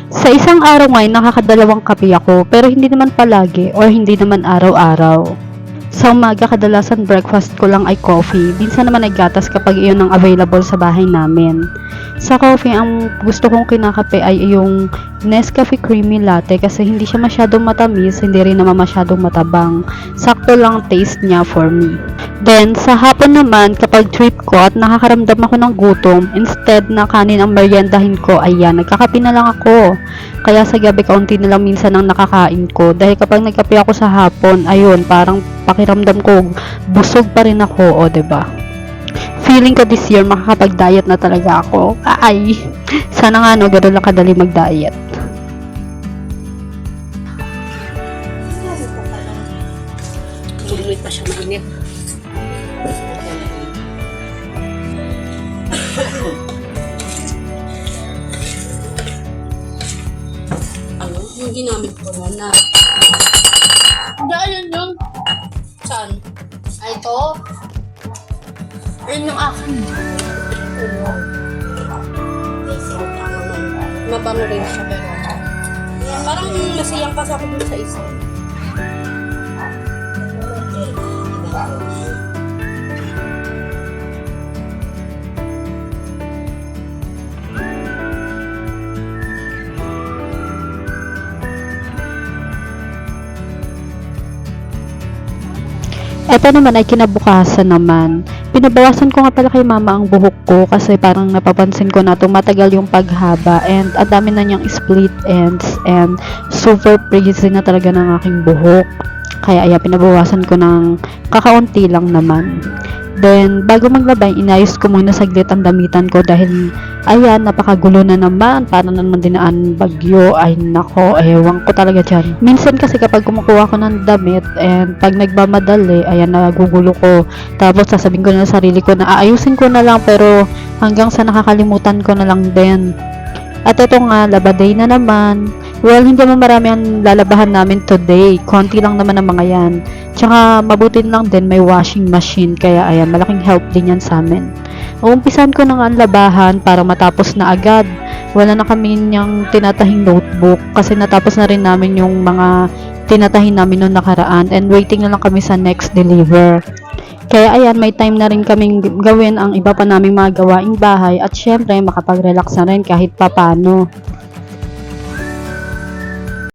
Sa isang araw ngayon, nakakadalawang kape ako, pero hindi naman palagi or hindi naman araw-araw. Sa umaga, kadalasan breakfast ko lang ay coffee. Minsan naman ay gatas kapag iyon ang available sa bahay namin. Sa coffee, ang gusto kong kinakape ay yung Nescafe Creamy Latte kasi hindi siya masyadong matamis, hindi rin naman masyadong matabang. Sakto lang taste niya for me. Then, sa hapon naman, kapag trip ko at nakakaramdam ako ng gutom, instead na kanin ang meriendahin ko, ayan, nagkakape na lang ako. Kaya sa gabi, kaunti na lang minsan ang nakakain ko. Dahil kapag nagkape ako sa hapon, ayun, parang pakiramdam ko, busog pa rin ako, o, 'di ba? Feeling ko this year, makakapag-diet na talaga ako. Ay, sana nga, no, gano'n lang kadali mag-diet. Tumuloy pa siya mainit. Ano? Yung ginamit ko na. Hindi, ayun yun. Saan? Ay, ito. Ayun yung akin. Mabango rin siya pero parang nasiyang kasi ako dun sa isa. Eto naman ay kinabukasan naman. Pinabawasan ko nga pala kay mama ang buhok ko kasi parang napapansin ko na tumatagal yung paghaba and ang dami na niyang split ends and super frizzy na talaga ng aking buhok. Kaya ayan, pinabawasan ko ng kakaunti lang naman. Then, bago maglabay, inayos ko muna saglit ang damitan ko dahil, ayan, napakagulo na naman. Para naman dinaan bagyo. Ay, nako, ewan ko talaga dyan. Minsan kasi kapag kumukuha ko ng damit and pag nagmamadali, ayan, nagugulo ko. Tapos, sasabihin ko na sa sarili ko na aayusin ko na lang pero hanggang sa nakakalimutan ko na lang din. At ito nga, labaday na naman. Well, hindi naman marami ang lalabahan namin today. Konti lang naman ang mga yan. Tsaka, mabuti lang din may washing machine. Kaya, ayan, malaking help din yan sa amin. Uumpisan ko na nga ang labahan para matapos na agad. Wala na kami niyang tinatahing notebook kasi natapos na rin namin yung mga tinatahin namin noong nakaraan and waiting na lang kami sa next deliver. Kaya ayan, may time na rin kaming gawin ang iba pa naming mga gawaing bahay at syempre makapag-relax na rin kahit papano.